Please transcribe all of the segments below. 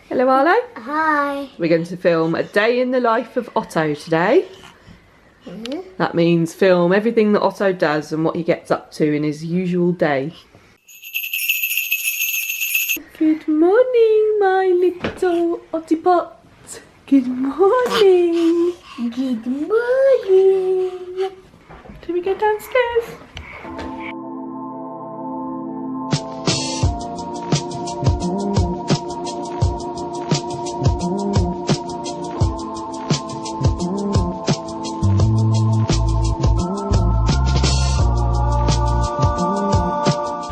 Hello Arlo. Hi. We're going to film a day in the life of Otto today. That means film everything that Otto does and what he gets up to in his usual day. Good morning, my little Ottipot. Good morning. Good morning. Shall we go downstairs?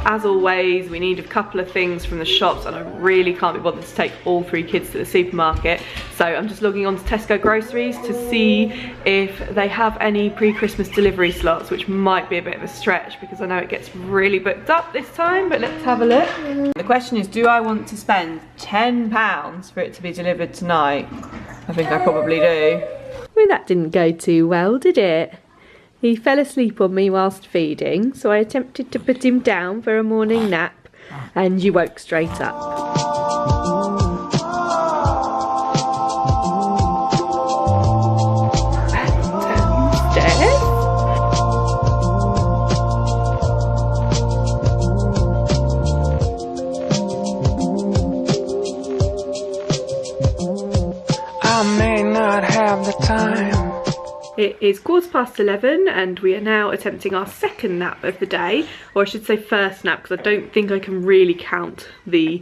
As always, we need a couple of things from the shops and I really can't be bothered to take all 3 kids to the supermarket. So I'm just logging on to Tesco Groceries to see if they have any pre-Christmas delivery slots, which might be a bit of a stretch because I know it gets really booked up this time, but let's have a look. The question is, do I want to spend £10 for it to be delivered tonight? I think I probably do. Well, that didn't go too well, did it? He fell asleep on me whilst feeding, so I attempted to put him down for a morning nap, and you woke straight up. Downstairs. I may not have the time. It is 11:15 and we are now attempting our second nap of the day, or I should say first nap, because I don't think I can really count the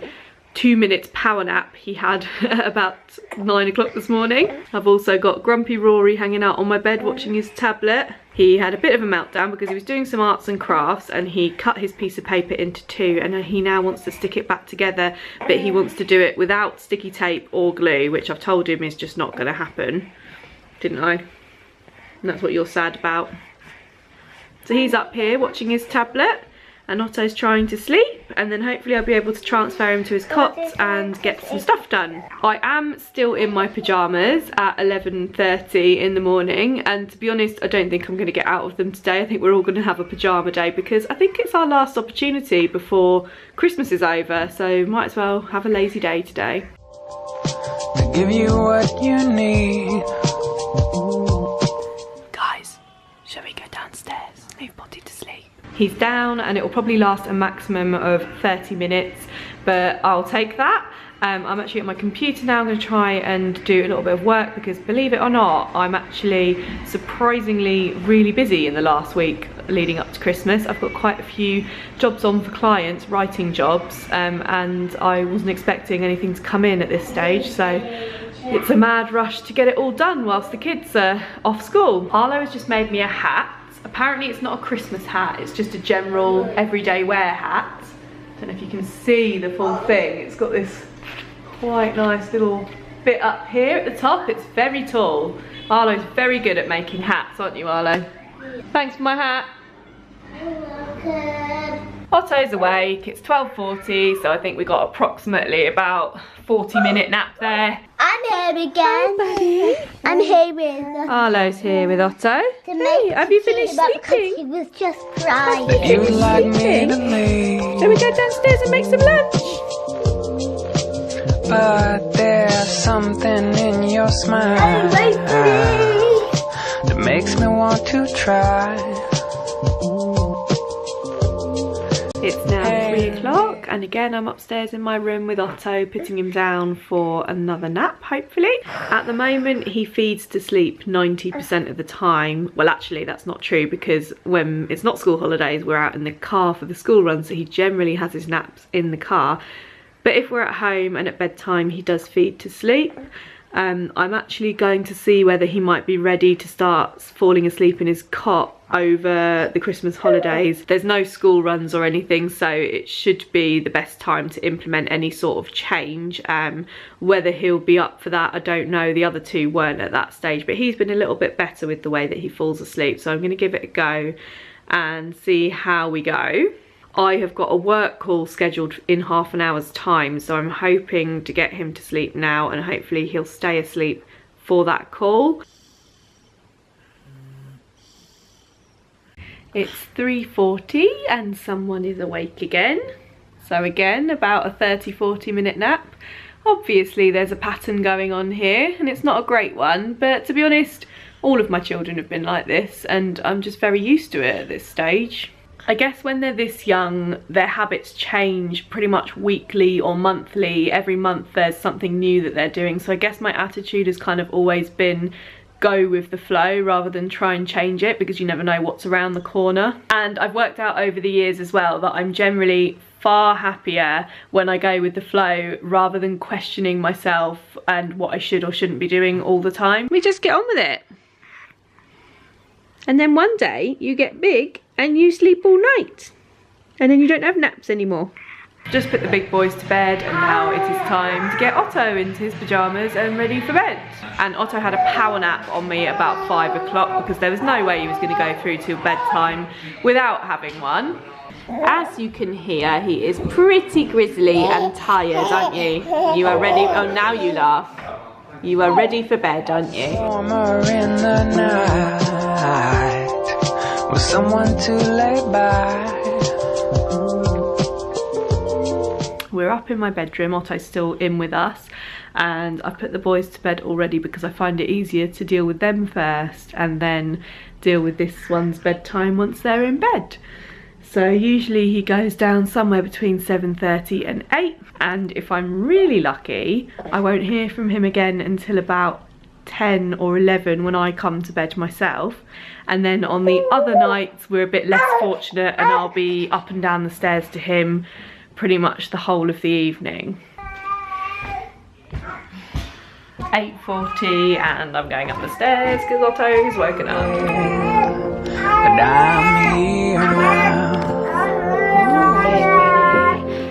2 minutes power nap he had at about 9 o'clock this morning. I've also got grumpy Rory hanging out on my bed watching his tablet. He had a bit of a meltdown because he was doing some arts and crafts and he cut his piece of paper into 2 and he now wants to stick it back together, but he wants to do it without sticky tape or glue, which I've told him is just not going to happen. Didn't I? And that's what you're sad about. So he's up here watching his tablet and Otto's trying to sleep, and then hopefully I'll be able to transfer him to his cot and get some stuff done. I am still in my pyjamas at 11:30 in the morning, and to be honest I don't think I'm going to get out of them today. I think we're all going to have a pyjama day because I think it's our last opportunity before Christmas is over, so might as well have a lazy day today. To give you what you need. Shall we go downstairs? Leave Potty to sleep. He's down and it will probably last a maximum of 30 minutes, but I'll take that. I'm actually at my computer now. I'm going to try and do a little bit of work because, believe it or not, I'm actually surprisingly really busy in the last week leading up to Christmas. I've got quite a few jobs on for clients, writing jobs, and I wasn't expecting anything to come in at this stage, so it's a mad rush to get it all done whilst the kids are off school. Arlo has just made me a hat. Apparently it's not a Christmas hat, it's just a general everyday wear hat. Don't know if you can see the full thing. It's got this quite nice little bit up here at the top. It's very tall. Arlo's very good at making hats, aren't you, Arlo? Thanks for my hat. You're welcome. Otto's awake, it's 12:40, so I think we got approximately about 40-minute nap there. I'm here again. Buddy. I'm here with Arlo's here with Otto. Hey, have you finished sleeping? He was just crying. If you would like me to leave, Shall we go downstairs and make some lunch? but there's something in your smile that makes me want to try. It's now 3 o'clock and again I'm upstairs in my room with Otto, putting him down for another nap, hopefully. At the moment he feeds to sleep 90% of the time. Well, actually that's not true because when it's not school holidays we're out in the car for the school run, so he generally has his naps in the car. But if we're at home and at bedtime he does feed to sleep. I'm actually going to see whether he might be ready to start falling asleep in his cot over the Christmas holidays. There's no school runs or anything, so it should be the best time to implement any sort of change. Whether he'll be up for that, I don't know. The other 2 weren't at that stage, but he's been a little bit better with the way that he falls asleep, so I'm going to give it a go and see how we go. I have got a work call scheduled in half an hour's time, so I'm hoping to get him to sleep now and hopefully he'll stay asleep for that call. It's 3:40 and someone is awake again. So again, about a 30-40 minute nap. Obviously there's a pattern going on here and it's not a great one, but to be honest, all of my children have been like this and I'm just very used to it at this stage. I guess when they're this young, their habits change pretty much weekly or monthly. Every month there's something new that they're doing, so I guess my attitude has kind of always been go with the flow rather than try and change it, because you never know what's around the corner. And I've worked out over the years as well that I'm generally far happier when I go with the flow rather than questioning myself and what I should or shouldn't be doing all the time. We just get on with it. And then one day you get big and you sleep all night. And then you don't have naps anymore. Just put the big boys to bed and now it is time to get Otto into his pyjamas and ready for bed. And Otto had a power nap on me about 5 o'clock because there was no way he was going to go through till bedtime without having one. As you can hear, he is pretty grizzly and tired, aren't you? You are ready. Oh, now you laugh. You are ready for bed, aren't you? Warmer in the night with someone to lay by. We're up in my bedroom, Otto's still in with us, and I've put the boys to bed already because I find it easier to deal with them first and then deal with this one's bedtime once they're in bed. So usually he goes down somewhere between 7:30 and 8, and if I'm really lucky I won't hear from him again until about 10 or 11 when I come to bed myself. And then on the other nights we're a bit less fortunate and I'll be up and down the stairs to him pretty much the whole of the evening. 8:40 and I'm going up the stairs because Otto's woken up. And I'm here now.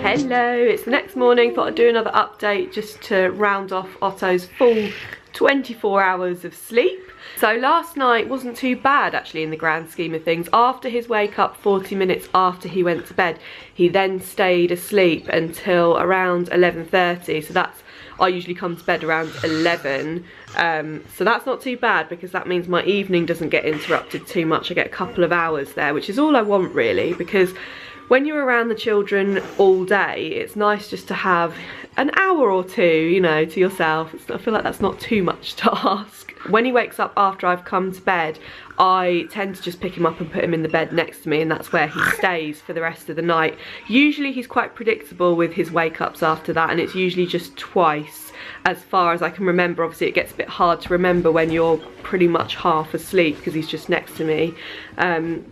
Hello, it's the next morning. Thought I'd do another update just to round off Otto's full 24 hours of sleep. So last night wasn't too bad actually in the grand scheme of things. After his wake up 40 minutes after he went to bed, he then stayed asleep until around 11:30. So that's, I usually come to bed around 11. So that's not too bad because that means my evening doesn't get interrupted too much. I get a couple of hours there, which is all I want really, because when you're around the children all day, it's nice just to have an hour or two, you know, to yourself. I feel like that's not too much to ask. When he wakes up after I've come to bed, I tend to just pick him up and put him in the bed next to me, and that's where he stays for the rest of the night. Usually he's quite predictable with his wake-ups after that, and it's usually just twice as far as I can remember. Obviously it gets a bit hard to remember when you're pretty much half asleep because he's just next to me.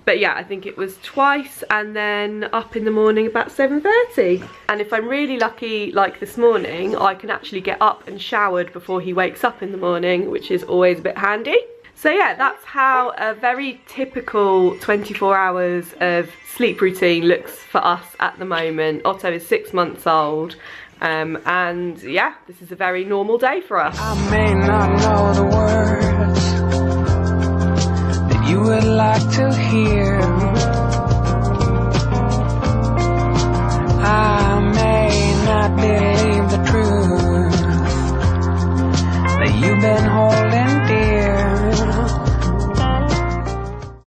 But yeah, I think it was twice, and then up in the morning about 7:30. And if I'm really lucky, like this morning, I can actually get up and showered before he wakes up in the morning, which is always a bit handy. So yeah, that's how a very typical 24 hours of sleep routine looks for us at the moment. Otto is 6 months old. And yeah, this is a very normal day for us. I may not know